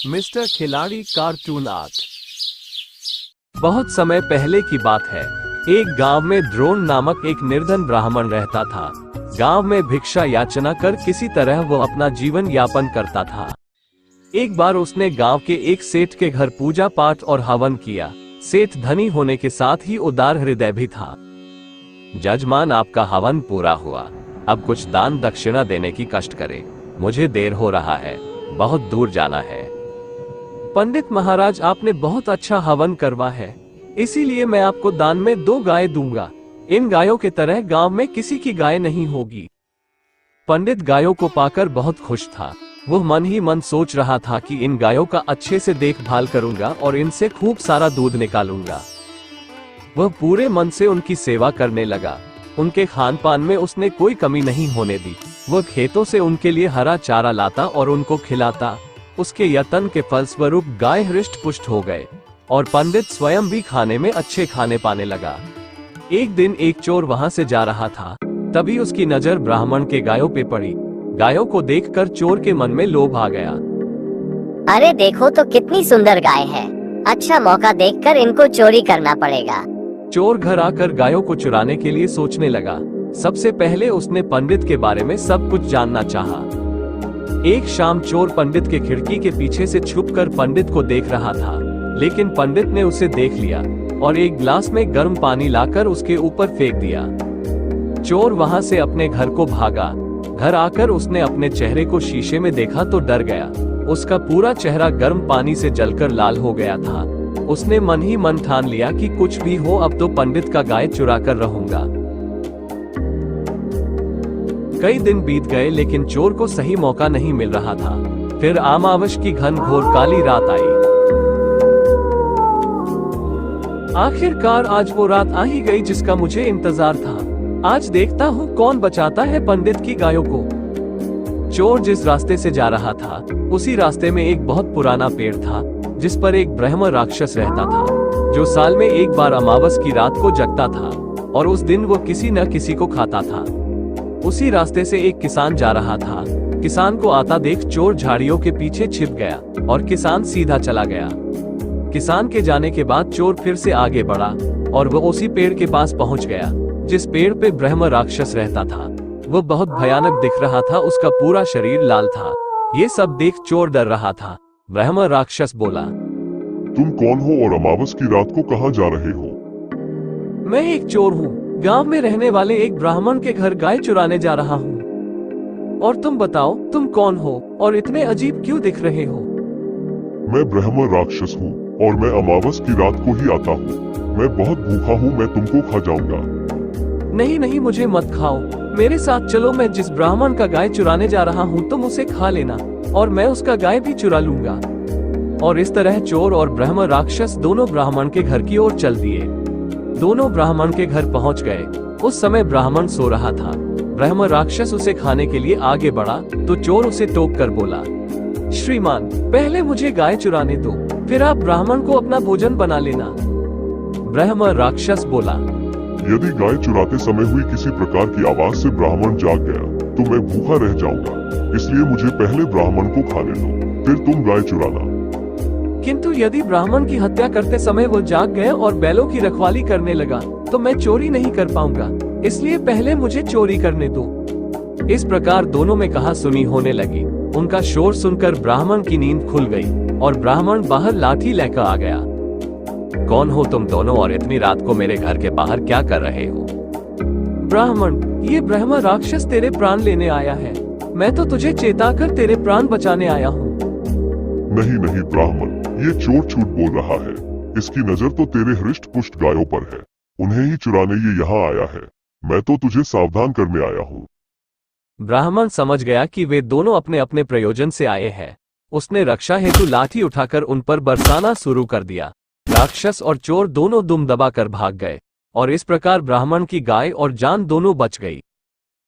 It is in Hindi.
मिस्टर खिलाड़ी कार्टून आर्ट। बहुत समय पहले की बात है। एक गांव में द्रोण नामक एक निर्धन ब्राह्मण रहता था। गांव में भिक्षा याचना कर किसी तरह वो अपना जीवन यापन करता था। एक बार उसने गांव के एक सेठ के घर पूजा पाठ और हवन किया। सेठ धनी होने के साथ ही उदार हृदय भी था। जजमान, आपका हवन पूरा हुआ, अब कुछ दान दक्षिणा देने की कष्ट करें, मुझे देर हो रहा है, बहुत दूर जाना है। पंडित महाराज, आपने बहुत अच्छा हवन करवा है, इसीलिए मैं आपको दान में 2 गाय दूंगा। इन गायों के तरह गांव में किसी की गाय नहीं होगी। पंडित गायों को पाकर बहुत खुश था। वो मन ही मन सोच रहा था कि इन गायों का अच्छे से देखभाल करूंगा और इनसे खूब सारा दूध निकालूंगा। वह पूरे मन से उनकी सेवा करने लगा। उनके खान पान में उसने कोई कमी नहीं होने दी। वह खेतों से उनके लिए हरा चारा लाता और उनको खिलाता। उसके यत्न के फलस्वरूप गाय हृष्ट पुष्ट हो गए और पंडित स्वयं भी खाने में अच्छे खाने पाने लगा। एक दिन एक चोर वहां से जा रहा था। तभी उसकी नजर ब्राह्मण के गायों पे पड़ी। गायों को देखकर चोर के मन में लोभ आ गया। अरे देखो तो कितनी सुंदर गाय है, अच्छा मौका देखकर इनको चोरी करना पड़ेगा। चोर घर आकर गायों को चुराने के लिए सोचने लगा। सबसे पहले उसने पंडित के बारे में सब कुछ जानना चाहा। एक शाम चोर पंडित के खिड़की के पीछे से छुपकर पंडित को देख रहा था, लेकिन पंडित ने उसे देख लिया और एक गिलास में गर्म पानी लाकर उसके ऊपर फेंक दिया। चोर वहां से अपने घर को भागा। घर आकर उसने अपने चेहरे को शीशे में देखा तो डर गया। उसका पूरा चेहरा गर्म पानी से जलकर लाल हो गया था। उसने मन ही मन ठान लिया कि कुछ भी हो, अब तो पंडित का गाय चुरा कर रहूंगा। कई दिन बीत गए लेकिन चोर को सही मौका नहीं मिल रहा था। फिर अमावस की घनघोर काली रात आई। आखिरकार आज वो रात आ ही गई जिसका मुझे इंतजार था। आज देखता हूँ कौन बचाता है पंडित की गायों को। चोर जिस रास्ते से जा रहा था उसी रास्ते में एक बहुत पुराना पेड़ था, जिस पर एक ब्रह्म राक्षस रहता था, जो साल में एक बार अमावस की रात को जगता था और उस दिन वो किसी न किसी को खाता था। उसी रास्ते से एक किसान जा रहा था। किसान को आता देख चोर झाड़ियों के पीछे छिप गया और किसान सीधा चला गया। किसान के जाने के बाद चोर फिर से आगे बढ़ा और वह उसी पेड़ के पास पहुंच गया जिस पेड़ पे ब्रह्म राक्षस रहता था। वह बहुत भयानक दिख रहा था, उसका पूरा शरीर लाल था। ये सब देख चोर डर रहा था। ब्रह्म राक्षस बोला, तुम कौन हो और अमावस की रात को कहाँ जा रहे हो? मैं एक चोर हूँ, गांव में रहने वाले एक ब्राह्मण के घर गाय चुराने जा रहा हूँ। और तुम बताओ, तुम कौन हो और इतने अजीब क्यों दिख रहे हो? मैं ब्रह्म राक्षस हूँ और मैं अमावस की रात को ही आता हूँ। मैं बहुत भूखा हूँ, मैं तुमको खा जाऊंगा। नहीं नहीं, मुझे मत खाओ, मेरे साथ चलो। मैं जिस ब्राह्मण का गाय चुराने जा रहा हूँ तुम उसे खा लेना और मैं उसका गाय भी चुरा लूंगा। और इस तरह चोर और ब्रह्म राक्षस दोनों ब्राह्मण के घर की ओर चल दिए। दोनों ब्राह्मण के घर पहुंच गए। उस समय ब्राह्मण सो रहा था। ब्रह्म राक्षस उसे खाने के लिए आगे बढ़ा तो चोर उसे टोक कर बोला, श्रीमान, पहले मुझे गाय चुराने दो, फिर आप ब्राह्मण को अपना भोजन बना लेना। ब्रह्म राक्षस बोला, यदि गाय चुराते समय हुई किसी प्रकार की आवाज से ब्राह्मण जाग गया तो मैं भूखा रह जाऊंगा, इसलिए मुझे पहले ब्राह्मण को खाने दो, फिर तुम गाय चुराना। किंतु यदि ब्राह्मण की हत्या करते समय वो जाग गए और बैलों की रखवाली करने लगा तो मैं चोरी नहीं कर पाऊंगा, इसलिए पहले मुझे चोरी करने दो। इस प्रकार दोनों में कहा सुनी होने लगी। उनका शोर सुनकर ब्राह्मण की नींद खुल गई और ब्राह्मण बाहर लाठी लेकर आ गया। कौन हो तुम दोनों और इतनी रात को मेरे घर के बाहर क्या कर रहे हो? ब्राह्मण, ये ब्रह्म राक्षस तेरे प्राण लेने आया है। मैं तो तुझे चेताकर तेरे प्राण बचाने आया हूँ। नहीं नहीं ब्राह्मण, ये चोर झूठ बोल रहा है। इसकी नजर तो तेरे हृष्ट पुष्ट गायों पर है, उन्हें ही चुराने ये यहाँ आया है। मैं तो तुझे सावधान करने आया हूँ। ब्राह्मण समझ गया कि वे दोनों अपने अपने प्रयोजन से आए हैं। उसने रक्षा हेतु लाठी उठाकर उन पर बरसाना शुरू कर दिया। राक्षस और चोर दोनों दुम दबाकर भाग गए और इस प्रकार ब्राह्मण की गाय और जान दोनों बच गई।